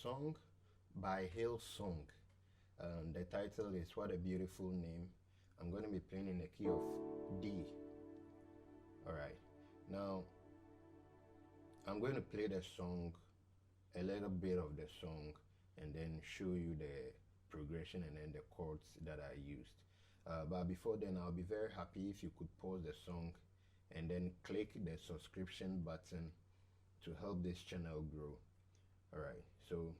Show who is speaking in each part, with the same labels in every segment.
Speaker 1: song by Hillsong. The title is What a Beautiful Name. I'm going to be playing in the key of D. Alright, now I'm going to play the song, a little bit of the song, and then show you the progression and then the chords that I used. But before then, I'll be very happy if you could pause the song and then click the subscription button to help this channel grow. Alright, so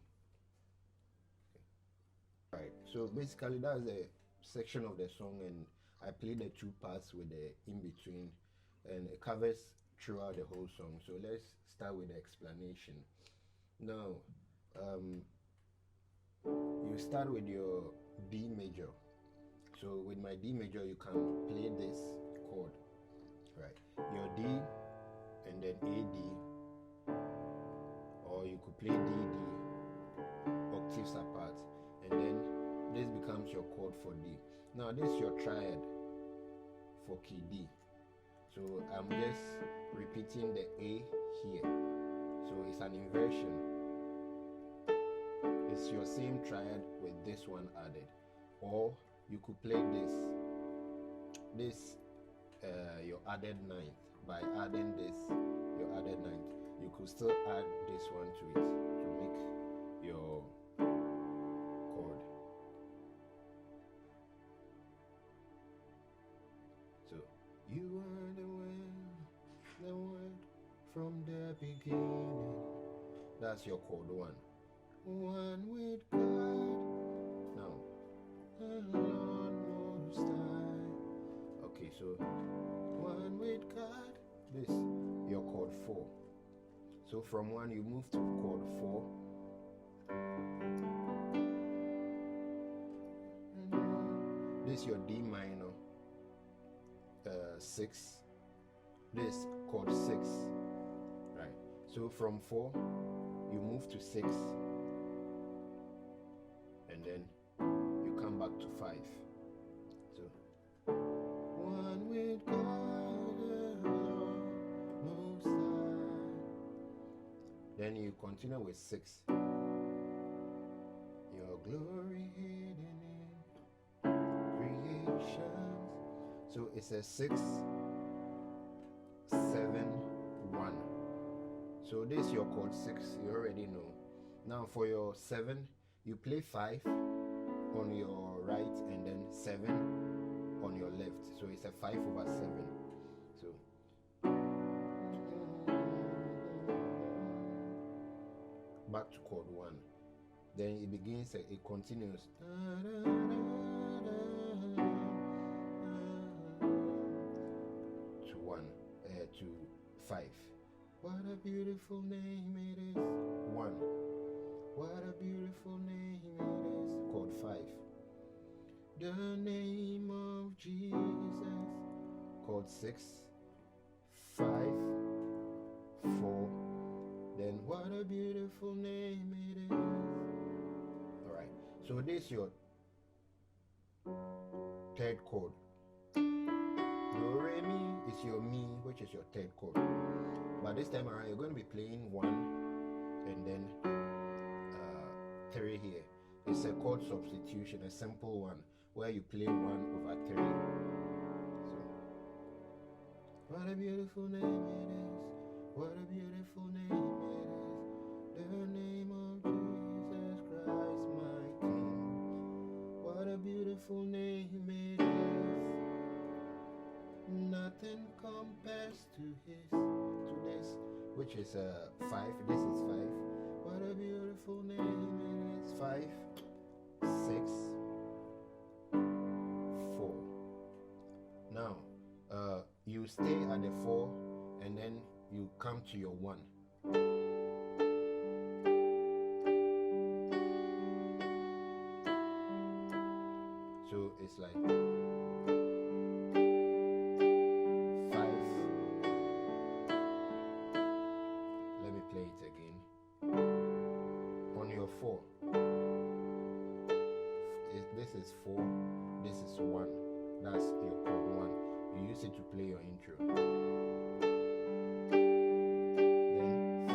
Speaker 1: basically that's the section of the song, and I played the two parts with the in between, and it covers throughout the whole song. So let's start with the explanation. Now you start with your D major. So with my D major, you can play this chord, right? Your D and then A D, or you could play D D, octaves apart, and then this becomes your chord for D. Now this is your triad for key D. So I'm just repeating the A here. So it's an inversion. It's your same triad with this one added. Or you could play this your added ninth. By adding this, your added ninth, you could still add this one to it to make your chord. So you are the word from the beginning. That's your chord one. One with God. Now, the Lord Most High. Okay, so one with God. This your chord 4. So from 1 you move to chord 4. This your D minor 6. This chord 6. Right. So from 4 you move to 6. And then you come back to 5. So one with God, the Lord Most High. Then you continue with 6. Your glory hidden in creations. So it's a 6, 7, 1. So this is your chord 6. You already know. Now for your 7, you play 5 on your right and then 7 on your left. So it's a 5 over 7. So back to chord 1. Then it begins, it continues to 1, to 5. What a beautiful name it is. 1. What a beautiful name it is. Chord 5. The name of Jesus. Chord 6. 5. 4. Then what a beautiful name it is. Alright. So this is your third chord. Do re mi is your mi, which is your third chord. But this time around you're going to be playing 1 and then 3 here. It's a chord substitution, a simple one, where you play 1 over 3. So, what a beautiful name it is. What a beautiful name it is. The name of Jesus Christ, my King. What a beautiful name it is. Nothing compares to this, which is 5. This is 5. What a beautiful name it is. 5, 6, 4. Now, you stay at the 4 and then you come to your 1. So it's like 5. Let me play it again. On your 4. This is 4, this is 1. That's your chord 1. You use it to play your intro. Then 5,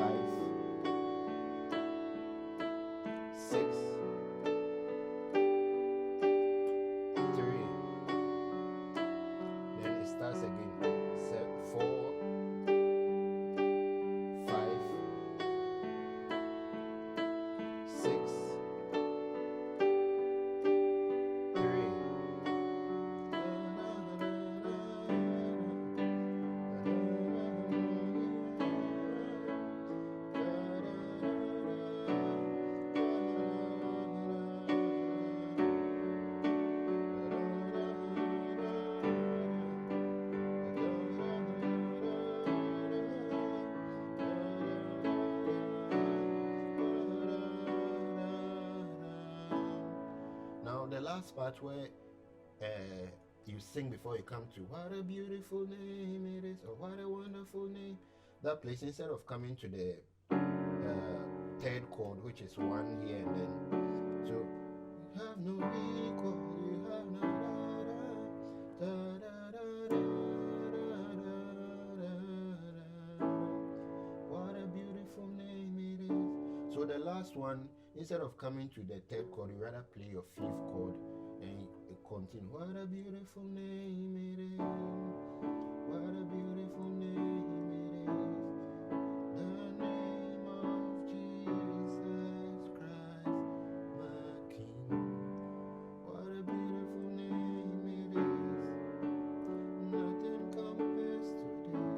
Speaker 1: the last part where you sing before you come to what a beautiful name it is, or what a wonderful name. That place, instead of coming to the third chord, which is 1 here and then, so you have no equal, you have no da da da da da da da da da. What a beautiful name it is. So the last one, instead of coming to the third chord, you rather play your 5th chord and you continue. What a beautiful name it is. What a beautiful name it is. The name of Jesus Christ, my King. What a beautiful name it is. Nothing compares to this.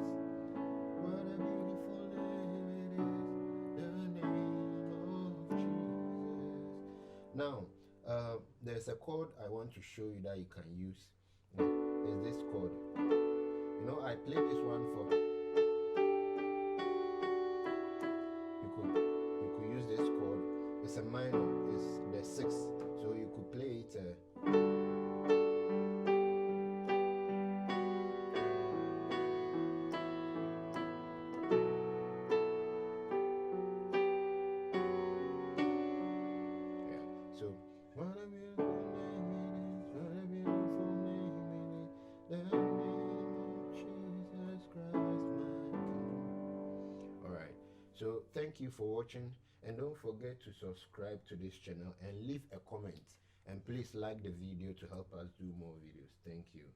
Speaker 1: What a beautiful name it is. The name of Jesus. Now, there's a chord I want to show you that you can use. Is this chord. You know, I played this one for. You could use this chord. It's a minor. It's the 6th. So you could play it. So what a beautiful name it is, what a beautiful name it is, the name of Jesus Christ, my King. Alright, so thank you for watching, and don't forget to subscribe to this channel and leave a comment, and please like the video to help us do more videos. Thank you.